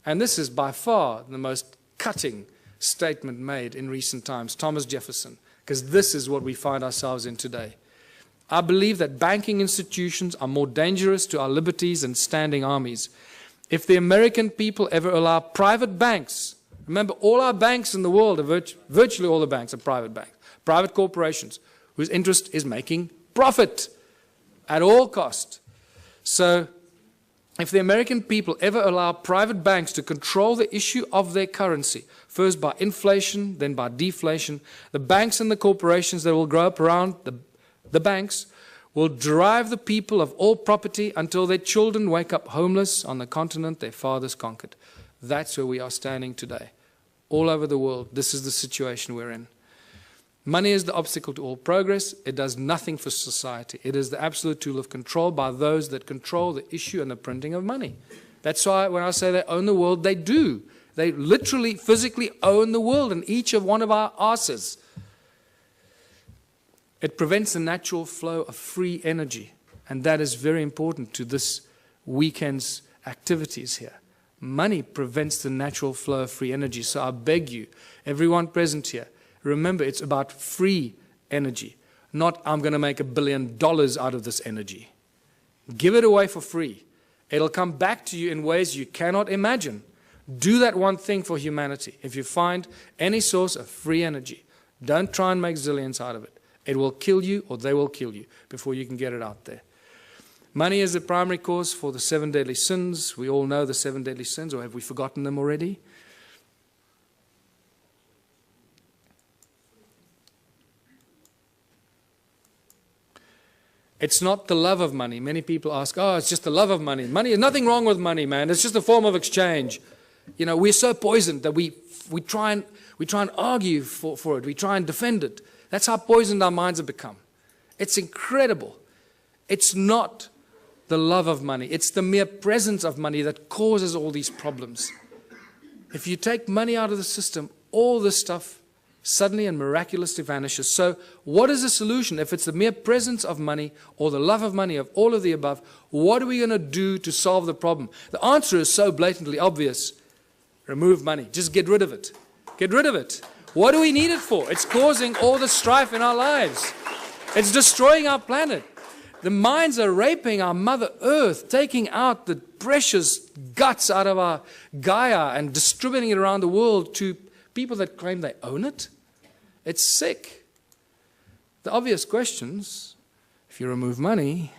And this is by far the most cutting statement made in recent times, Thomas Jefferson, because this is what we find ourselves in today. I believe that banking institutions are more dangerous to our liberties than standing armies. If the American people ever allow private banks, remember all our banks in the world, virtually all the banks are private banks, private corporations, whose interest is making profit at all cost. So if the American people ever allow private banks to control the issue of their currency, first by inflation, then by deflation, the banks and the corporations that will grow up around the banks will drive the people of all property until their children wake up homeless on the continent their fathers conquered. That's where we are standing today. All over the world, this is the situation we're in. Money is the obstacle to all progress. It does nothing for society. It is the absolute tool of control by those that control the issue and the printing of money. That's why when I say they own the world, they do. They literally, physically own the world in each of one of our asses. It prevents the natural flow of free energy. And that is very important to this weekend's activities here. Money prevents the natural flow of free energy. So I beg you, everyone present here, remember, it's about free energy, not I'm going to make $1 billion out of this energy. Give it away for free. It'll come back to you in ways you cannot imagine. Do that one thing for humanity. If you find any source of free energy, don't try and make zillions out of it. It will kill you or they will kill you before you can get it out there. Money is the primary cause for the 7 deadly sins. We all know the 7 deadly sins, or have we forgotten them already? It's not the love of money. Many people ask, oh, it's just the love of money. Money, there's nothing wrong with money, man. It's just a form of exchange. You know, we're so poisoned that we try and argue for it. We try and defend it. That's how poisoned our minds have become. It's incredible. It's not the love of money. It's the mere presence of money that causes all these problems. If you take money out of the system, all this stuff suddenly and miraculously vanishes. So what is the solution? If it's the mere presence of money or the love of money, of all of the above, what are we going to do to solve the problem? The answer is so blatantly obvious. Remove money. Just get rid of it. Get rid of it. What do we need it for? It's causing all the strife in our lives. It's destroying our planet. The mines are raping our Mother Earth, taking out the precious guts out of our Gaia and distributing it around the world to people that claim they own it. It's sick. The obvious questions, if you remove money,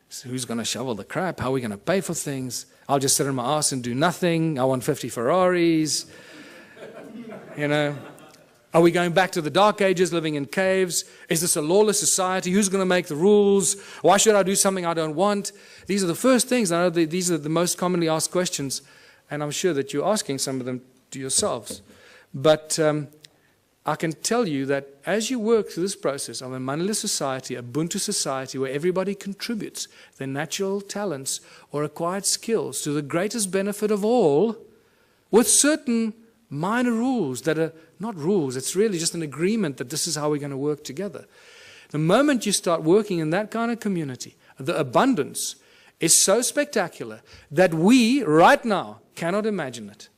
so who's going to shovel the crap? How are we going to pay for things? I'll just sit on my ass and do nothing. I want 50 Ferraris. You know. Are we going back to the dark ages, living in caves? Is this a lawless society? Who's going to make the rules? Why should I do something I don't want? These are the first things. I know these are the most commonly asked questions, and I'm sure that you're asking some of them to yourselves. But I can tell you that as you work through this process of a moneyless society, a Ubuntu society, where everybody contributes their natural talents or acquired skills to the greatest benefit of all, with certain minor rules that are not rules, it's really just an agreement that this is how we're going to work together. The moment you start working in that kind of community, the abundance is so spectacular that we, right now, cannot imagine it.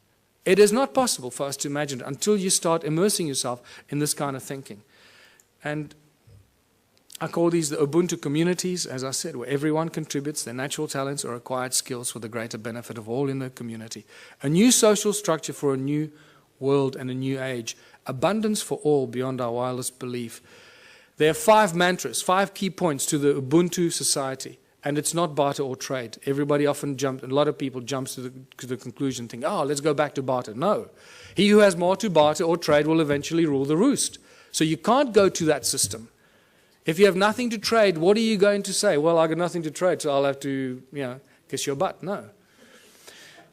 It is not possible for us to imagine it until you start immersing yourself in this kind of thinking. And I call these the Ubuntu communities, as I said, where everyone contributes their natural talents or acquired skills for the greater benefit of all in the community. A new social structure for a new world and a new age. Abundance for all beyond our wildest belief. There are 5 mantras, 5 key points to the Ubuntu society. And it's not barter or trade. Everybody often jumps, a lot of people jump to the conclusion, think, oh, let's go back to barter. No. He who has more to barter or trade will eventually rule the roost. So you can't go to that system. If you have nothing to trade, what are you going to say? Well, I got nothing to trade, so I'll have to, kiss your butt. No.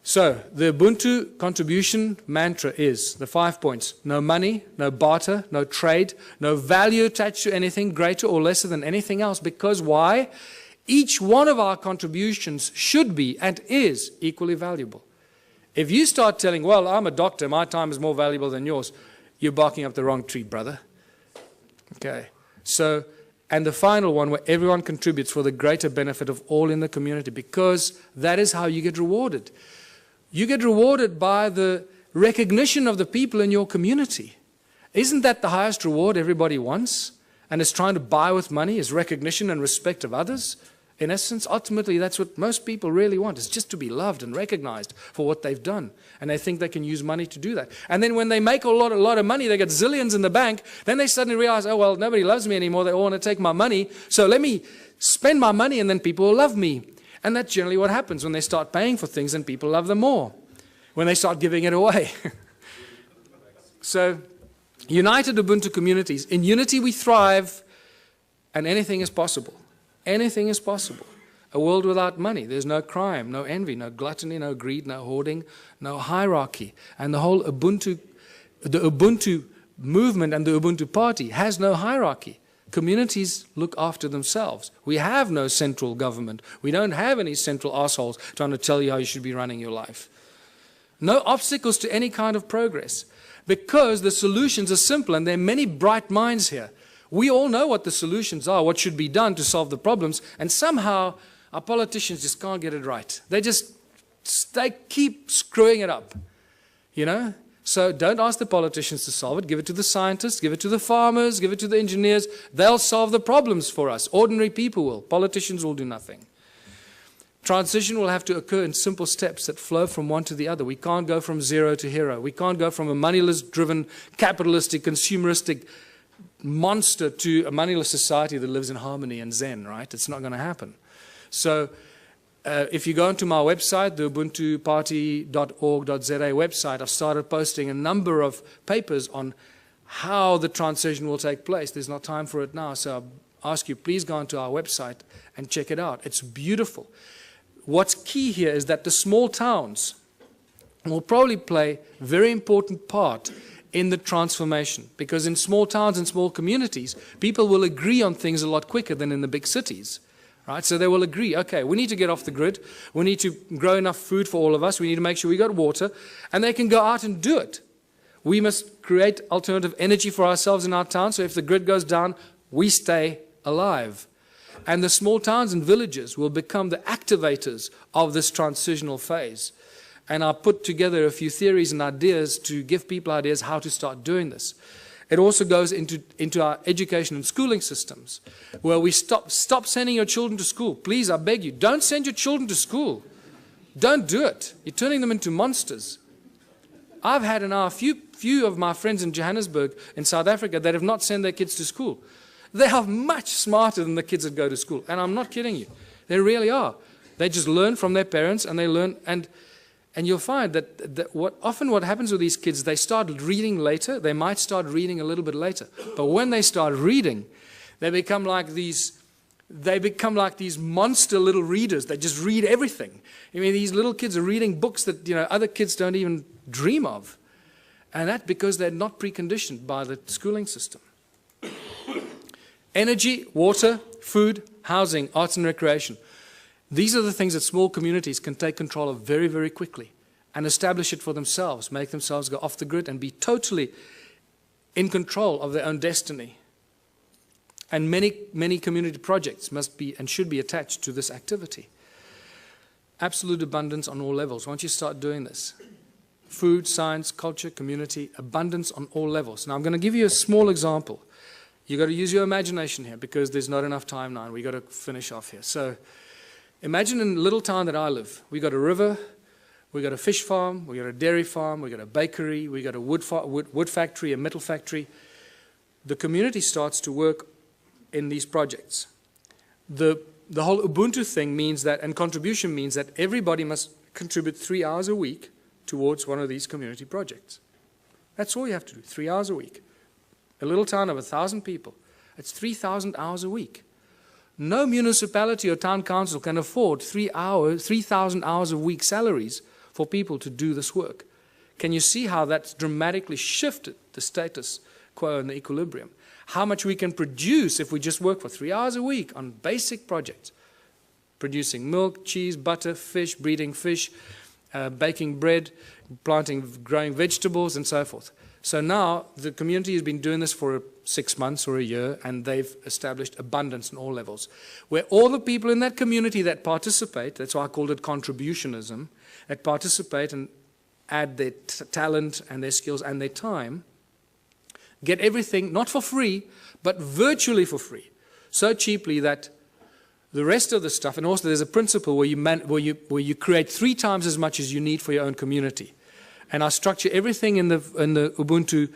So the Ubuntu contribution mantra is the 5 points. No money, no barter, no trade, no value attached to anything greater or lesser than anything else. Because why? Each one of our contributions should be and is equally valuable. If you start telling, well, I'm a doctor, my time is more valuable than yours, you're barking up the wrong tree, brother. Okay. So, and the final one, where everyone contributes for the greater benefit of all in the community, because that is how you get rewarded. You get rewarded by the recognition of the people in your community. Isn't that the highest reward everybody wants and is trying to buy with money, is recognition and respect of others? In essence, ultimately, that's what most people really want, is just to be loved and recognized for what they've done. And they think they can use money to do that. And then when they make a lot of money, they get zillions in the bank, then they suddenly realize, oh, well, nobody loves me anymore. They all want to take my money. So let me spend my money and then people will love me. And that's generally what happens when they start paying for things and people love them more, when they start giving it away. So, united Ubuntu communities. In unity we thrive and anything is possible. Anything is possible. A world without money. There's no crime, no envy, no gluttony, no greed, no hoarding, no hierarchy. And the whole Ubuntu, the Ubuntu movement and the Ubuntu party has no hierarchy. Communities look after themselves. We have no central government. We don't have any central assholes trying to tell you how you should be running your life. No obstacles to any kind of progress, because the solutions are simple and there are many bright minds here. We all know what the solutions are, what should be done to solve the problems, and somehow our politicians just can't get it right. They keep screwing it up, you know? So don't ask the politicians to solve it. Give it to the scientists, give it to the farmers, give it to the engineers. They'll solve the problems for us. Ordinary people will. Politicians will do nothing. Transition will have to occur in simple steps that flow from one to the other. We can't go from zero to hero. We can't go from a moneyless-driven, capitalistic, consumeristic monster to a moneyless society that lives in harmony and zen, right? It's not going to happen. So if you go onto my website, the ubuntuparty.org.za website, I've started posting a number of papers on how the transition will take place. There's not time for it now, so I ask you, please go onto our website and check it out. It's beautiful. What's key here is that the small towns will probably play a very important part in the transformation, because in small towns and small communities, people will agree on things a lot quicker than in the big cities. Right? So they will agree, okay, we need to get off the grid, we need to grow enough food for all of us, we need to make sure we got water, and they can go out and do it. We must create alternative energy for ourselves in our town, so if the grid goes down, we stay alive. And the small towns and villages will become the activators of this transitional phase. And I put together a few theories and ideas to give people ideas how to start doing this. It also goes into our education and schooling systems, where we stop sending your children to school. Please, I beg you, don't send your children to school. Don't do it. You're turning them into monsters. I've had a few of my friends in Johannesburg, in South Africa, that have not sent their kids to school. They are much smarter than the kids that go to school. And I'm not kidding you. They really are. They just learn from their parents, and they learn. And you'll find that often what happens with these kids, they start reading later. They might start reading a little bit later. But when they start reading, they become like these monster little readers. They just read everything. I mean, these little kids are reading books that, you know, other kids don't even dream of. And that's because they're not preconditioned by the schooling system. Energy, water, food, housing, arts and recreation. These are the things that small communities can take control of very, very quickly and establish it for themselves, make themselves go off the grid and be totally in control of their own destiny. And many community projects must be and should be attached to this activity. Absolute abundance on all levels. Once you start doing this, food, science, culture, community, abundance on all levels. Now I'm going to give you a small example. You've got to use your imagination here because there's not enough time now and we've got to finish off here. So imagine in the little town that I live, we got a river, we got a fish farm, we got a dairy farm, we got a bakery, we got a wood factory, a metal factory. The community starts to work in these projects. The whole Ubuntu thing means that, and contribution means that everybody must contribute 3 hours a week towards one of these community projects. That's all you have to do, 3 hours a week. A little town of 1,000 people, it's 3,000 hours a week. No municipality or town council can afford 3,000 hours a week salaries for people to do this work. Can you see how that's dramatically shifted the status quo and the equilibrium? How much we can produce if we just work for 3 hours a week on basic projects. Producing milk, cheese, butter, fish, breeding fish, baking bread, growing vegetables, and so forth. So now the community has been doing this for 6 months or a year, and they've established abundance in all levels, where all the people in that community that participate, that's why I called it contributionism, that participate and add their talent and their skills and their time, get everything, not for free, but virtually for free, so cheaply that the rest of the stuff, and also there's a principle where you create 3 times as much as you need for your own community. And I structure everything in the Ubuntu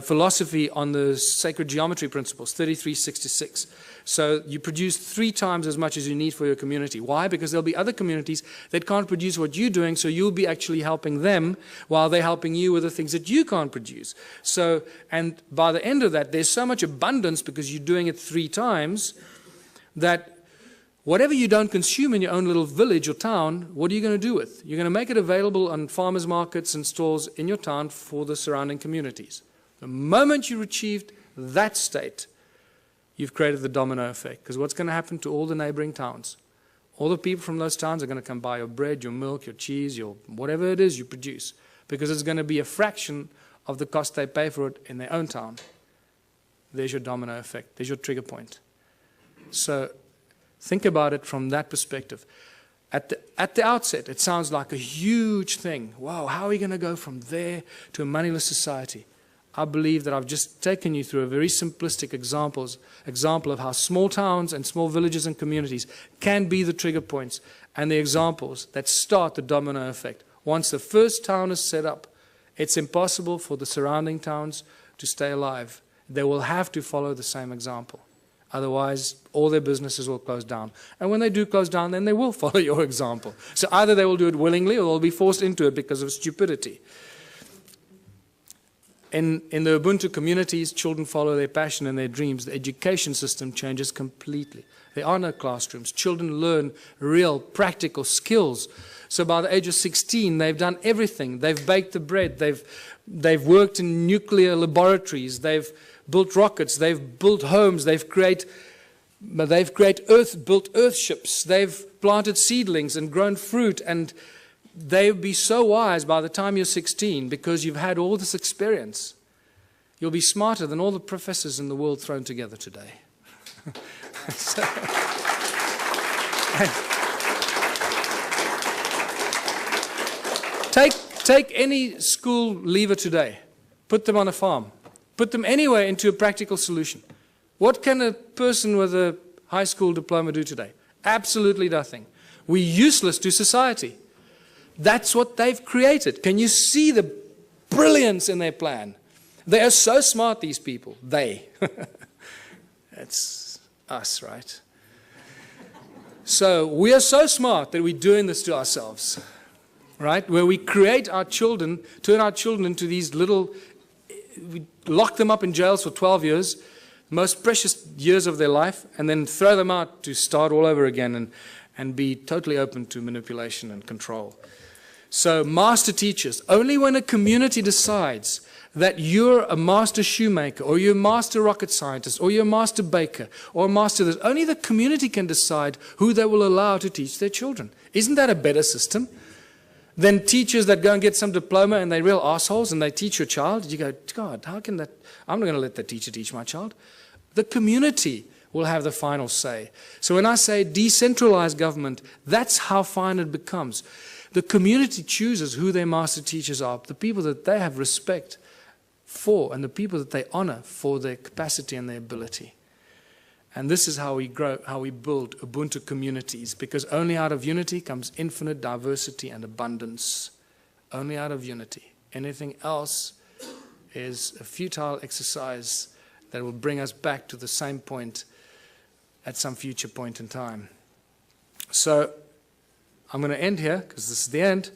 philosophy on the sacred geometry principles, 3366. So you produce 3 times as much as you need for your community. Why? Because there'll be other communities that can't produce what you're doing, so you'll be actually helping them while they're helping you with the things that you can't produce. So, and by the end of that, there's so much abundance because you're doing it 3 times that whatever you don't consume in your own little village or town, what are you going to do with? You're going to make it available on farmers markets and stores in your town for the surrounding communities. The moment you achieved that state, you've created the domino effect. Because what's going to happen to all the neighboring towns? All the people from those towns are going to come buy your bread, your milk, your cheese, your whatever it is you produce. Because it's going to be a fraction of the cost they pay for it in their own town. There's your domino effect. There's your trigger point. So think about it from that perspective. At the outset, it sounds like a huge thing. Wow, how are we going to go from there to a moneyless society? I believe that I've just taken you through a very simplistic example of how small towns and small villages and communities can be the trigger points and the examples that start the domino effect. Once the first town is set up, it's impossible for the surrounding towns to stay alive. They will have to follow the same example. Otherwise, all their businesses will close down. And when they do close down, then they will follow your example. So either they will do it willingly or they'll be forced into it because of stupidity. In the Ubuntu communities, children follow their passion and their dreams. The education system changes completely. There are no classrooms. Children learn real, practical skills. So by the age of 16, they've done everything. They've baked the bread. They've worked in nuclear laboratories. They've built rockets. They've built homes. They've built earth ships. They've planted seedlings and grown fruit. And they'll be so wise by the time you're 16 because you've had all this experience. You'll be smarter than all the professors in the world thrown together today. Take any school leaver today, put them on a farm, put them anywhere into a practical solution. What can a person with a high school diploma do today? Absolutely nothing. We're useless to society. That's what they've created. Can you see the brilliance in their plan? They are so smart, these people. They. That's us, right? So we are so smart that we're doing this to ourselves, right? Where we create our children, turn our children into these little, we lock them up in jails for 12 years, most precious years of their life, and then throw them out to start all over again and be totally open to manipulation and control. So master teachers, only when a community decides that you're a master shoemaker or you're a master rocket scientist or you're a master baker or a master this, only the community can decide who they will allow to teach their children. Isn't that a better system than teachers that go and get some diploma and they're real assholes and they teach your child? You go, God, how can that? I'm not going to let the teacher teach my child. The community will have the final say. So when I say decentralized government, that's how fine it becomes. The community chooses who their master teachers are, the people that they have respect for and the people that they honor for their capacity and their ability. And this is how we grow, how we build Ubuntu communities, because only out of unity comes infinite diversity and abundance. Only out of unity. Anything else is a futile exercise that will bring us back to the same point at some future point in time. So I'm going to end here because this is the end.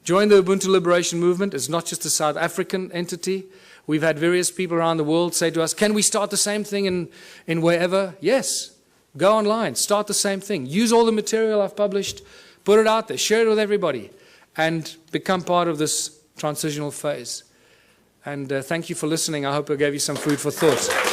Join the Ubuntu Liberation Movement. It's not just a South African entity. We've had various people around the world say to us, can we start the same thing in wherever? Yes. Go online. Start the same thing. Use all the material I've published. Put it out there. Share it with everybody. And become part of this transitional phase. And thank you for listening. I hope I gave you some food for thought.